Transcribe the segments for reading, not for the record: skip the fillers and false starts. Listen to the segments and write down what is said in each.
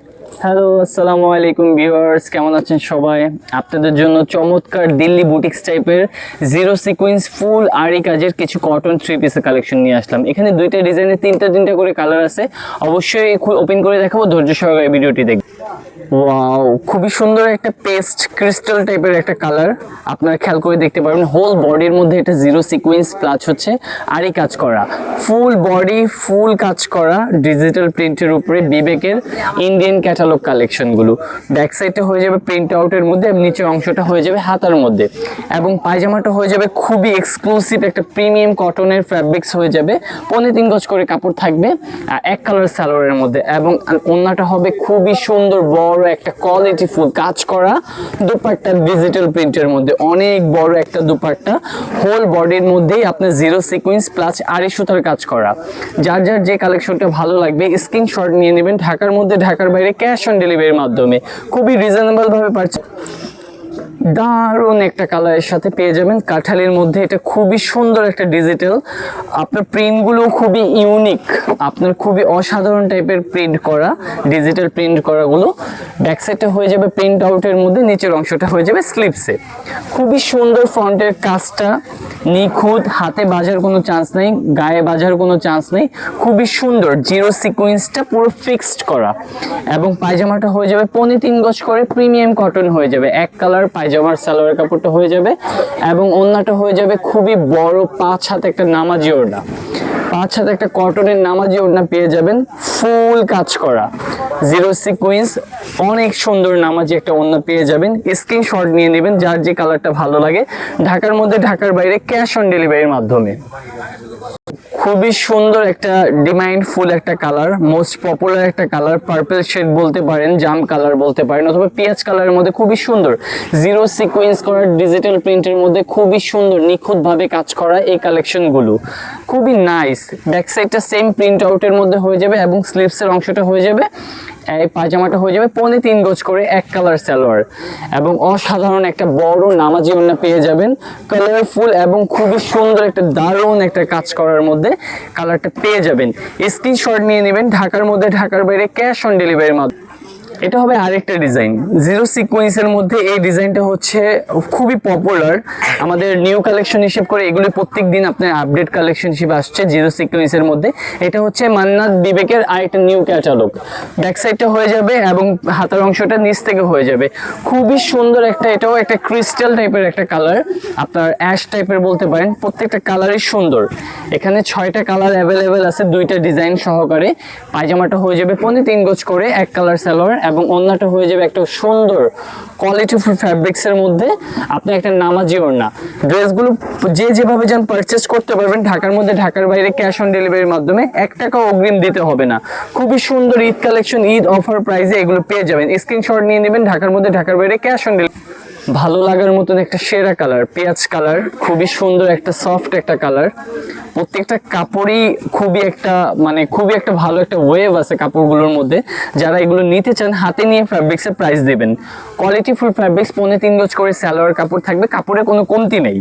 Hello, আসসালামু আলাইকুম viewers, কেমন আছেন সবাই? আপনাদের জন্য চমৎকার দিল্লি বুটিক্স টাইপের জিরো সিকোয়েন্স ফুল আরি কাজের কিছু কটন থ্রি পিসের কালেকশন নিয়ে আসলাম। এখানে দুইটা ডিজাইনের তিনটা করে কালার আছে। অবশ্যই ওপেন করে দেখাবো, ধৈর্য সহকারে ভিডিওটি দেখবেন। ওয়াও, খুবই সুন্দর একটা পেস্ট ক্রিস্টাল টাইপের একটা কালার। আপনারা খেয়াল করে দেখতে পারবেন হোল বডির মধ্যে এটা জিরো সিকোয়েন্স প্লাস হচ্ছে আরি কাজ করা, ফুল বডি ফুল কাজ করা ডিজিটাল প্রিন্টের উপরে বিবেকের ইন্ডিয়ান ক্যাটালগ কালেকশনগুলো। ব্যাক সাইডটা হয়ে যাবে প্রিন্ট আউটের মধ্যে এবং নিচের অংশটা হয়ে যাবে হাতার মধ্যে, এবং পায়জামাটা হয়ে যাবে খুবই এক্সক্লুসিভ একটা প্রিমিয়াম কটনের ফ্যাব্রিক্স হয়ে যাবে। 3.5 গজ করে কাপড় থাকবে এক কালার সালোয়ারের মধ্যে, এবং ওড়নাটা হবে খুবই সুন্দর বড় একটা কোয়ালিটি ফুল কাজ করা দুপাট্টা ডিজিটাল প্রিন্টের মধ্যে, অনেক বড় একটা দুপাট্টা। হোল বডির মধ্যেই আপনার জিরো সিকোয়েন্স প্লাস আড়ি সুতার কাজ করা। যার যার যে কালেকশনটা ভালো লাগবে স্ক্রিনশট নিয়ে নেবেন। ঢাকার মধ্যে ঢাকার বাইরে ক্যাশ অন ডেলিভারির মাধ্যমে খুবই রিজনেবল ভাবে পারছে। দারুণ একটা কালারের সাথে পেয়ে যাবেন কাঠালির মধ্যে। এটা খুবই সুন্দর একটা ডিজিটাল, আপনার প্রিন্টগুলো খুবই ইউনিক, আপনার খুবই অসাধারণ টাইপের প্রিন্ট করা ডিজিটাল প্রিন্ট করাগুলো। ব্যাক সাইডটা হয়ে যাবে প্রিন্ট আউটের মধ্যে, নিচের অংশটা হয়ে যাবে স্লিপসে। খুবই সুন্দর ফ্রন্টের কাজটা নিখুঁত, হাতে বাজার কোনো চান্স নেই, গায়ে বাজার কোনো চান্স নেই। খুবই সুন্দর জিরো সিকোয়েন্সটা পুরো ফিক্সড করা, এবং পায়জামাটা হয়ে যাবে 3.5 গজ করে প্রিমিয়াম কটন হয়ে যাবে। এক কালার পায়জামার সালোয়ার কাপড়টা হয়ে যাবে, এবং ওড়নাটা হয়ে যাবে খুবই বড় 5 হাত একটা নামাজি ওড়না। 5 হাত একটা কটনের নামাজি ওড়না পেয়ে যাবেন, ফুল কাজ করা জিরো সিকোয়েন্স, অনেক সুন্দর নামাজি একটা ওড়না পেয়ে যাবেন। স্ক্রিনশট নিয়ে নেবেন যার যে কালারটা ভালো লাগে। ঢাকার মধ্যে ঢাকার বাইরে ক্যাশ অন ডেলিভারির মাধ্যমে। খুবই সুন্দর একটা ডিমান্ডফুল একটা কালার, মোস্ট পপুলার একটা কালার, পার্পল শেড বলতে পারেন, জাম কালার বলতে পারেন, অথবা পেঁয়াজ কালারের মধ্যে খুবই সুন্দর জিরো সিকোয়েন্স করা ডিজিটাল প্রিন্টের মধ্যে খুবই সুন্দর নিখুঁত ভাবে কাজ করা এই কালেকশনগুলো খুবই নাইস। ব্যাক সাইডটা সেম প্রিন্ট আউটের মধ্যে হয়ে যাবে, এবং স্লিভসের অংশটা হয়ে যাবে, এই পায়জামাটা হয়ে যাবে 3.5 গজ করে এক কালার সালোয়ার, এবং অসাধারণ একটা বড় নামাজি ওড়না পেয়ে যাবেন কালারফুল, এবং খুবই সুন্দর একটা দারুণ একটা কাজ করার মধ্যে কালারটা পেয়ে যাবেন। স্ক্রিনশট নিয়ে নেবেন। ঢাকার মধ্যে ঢাকার বাইরে ক্যাশ অন ডেলিভারির মাধ্যমে। এটা হবে আরেকটা ডিজাইন জিরো সিকোয়েন্সের মধ্যে। এই ডিজাইনটা হচ্ছে খুবই পপুলার, আমাদের নিউ কালেকশন হিসেব করে এগুলি প্রত্যেক দিন আপনার আপডেট কালেকশন হিসেবে আসছে জিরো সিকোয়েন্সের মধ্যে। এটা হচ্ছে মান্নাত বিবেকের আরেকটা নিউ ক্যাটালগ। ব্যাক সাইডটা হয়ে যাবে এবং হাতার অংশটা নিচ থেকে হয়ে যাবে। খুবই সুন্দর একটা, এটাও একটা ক্রিস্টাল টাইপের একটা কালার, আপনার অ্যাশ টাইপের বলতে পারেন। প্রত্যেকটা কালারই সুন্দর। এখানে 6টা কালার অ্যাভেলেবেল আছে, 2টা ডিজাইন সহকারে। পায়জামাটা হয়ে যাবে 3.5 গজ করে এক কালার সালোয়ার, এবং ওড়নাটা হয়ে যাবে একটা সুন্দর কোয়ালিটিফুল ফ্যাব্রিক্সের মধ্যে আপনি একটা নামাজি ওড়না। ড্রেসগুলো যে যেভাবে যান পারচেস করতে পারবেন ঢাকার মধ্যে ঢাকার বাইরে ক্যাশ অন ডেলিভারির মাধ্যমে। 1 টাকা অগ্রিম দিতে হবে না। খুবই সুন্দর ঈদ কালেকশন, ঈদ অফার প্রাইসে এগুলো পেয়ে যাবেন। স্ক্রিনশট নিয়ে নেবেন। ঢাকার মধ্যে ঢাকার বাইরে ক্যাশ অন ডেলিভারি। ভালো লাগার মতন একটা সেরা কালার পেঁয়াজ কালার, খুবই সুন্দর একটা সফট একটা কালার। প্রত্যেকটা কাপড়ই খুবই একটা খুবই একটা ভালো একটা ওয়েভ আছে কাপড়গুলোর মধ্যে। যারা এগুলো নিতে চান হাতে নিয়ে ফ্যাব্রিক্সের প্রাইস দেবেন। কোয়ালিটিফুল ফ্যাব্রিক্স, 3.5 গজ করে সালোয়ার কাপড় থাকবে, কাপড়ে কোনো কমতি নেই।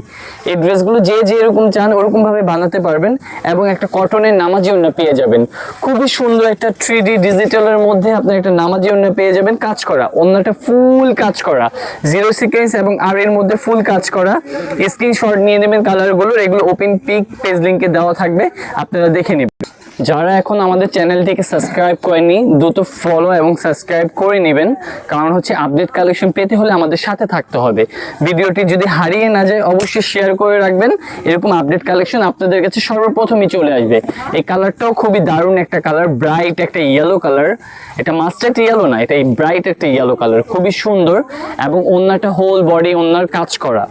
এই ড্রেসগুলো যে যেরকম চান ওরকম ভাবে বানাতে পারবেন, এবং একটা কটনের নামাজি ওড়না পেয়ে যাবেন। খুবই সুন্দর একটা 3D ডিজিটালের মধ্যে আপনার একটা নামাজি ওড়না পেয়ে যাবেন কাজ করা। ওড়নাটা ফুল কাজ করা জিরো সিকোয়েন্স এবং আর এর মধ্যে ফুল কাজ করা। স্ক্রিনশট নিয়ে নেবেন কালারগুলোর, এগুলো ওপেন পিক পেজ লিংকে দেওয়া থাকবে, আপনারা দেখে নেবেন। যারা এখন আমাদের চ্যানেলটিকে সাবস্ক্রাইব করেনি দ্রুত ফলো এবং সাবস্ক্রাইব করে নেবেন, কারণ হচ্ছে আপডেট কালেকশন পেতে হলে আমাদের সাথে থাকতে হবে। ভিডিওটি যদি হারিয়ে না যায় অবশ্যই শেয়ার করে রাখবেন, এরকম আপডেট কালেকশন আপনাদের কাছে সর্বপ্রথমই চলে আসবে। এই কালারটাও খুবই দারুণ একটা কালার, ব্রাইট একটা ইয়েলো কালার। এটা মাস্টার্ড ইয়েলো না, এটা ব্রাইট একটা ইয়েলো কালার, খুবই সুন্দর। এবং ওড়নাটা হোল বডি ওড়নার কাজ করা।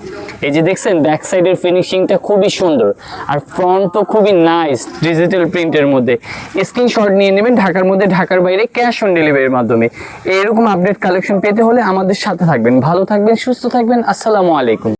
এই যে দেখছেন ব্যাক সাইডের ফিনিশিংটা খুবই সুন্দর, আর ফ্রন্ট তো খুবই নাইস ডিজিটাল প্রিন্টের মধ্যে। স্ক্রিনশট নিয়ে নেবেন। ঢাকার মধ্যে ঢাকার বাইরে ক্যাশ অন ডেলিভারির মাধ্যমে। এরকম আপডেট কালেকশন পেতে হলে আমাদের সাথে থাকবেন। ভালো থাকবেন, সুস্থ থাকবেন। আসসালামু আলাইকুম।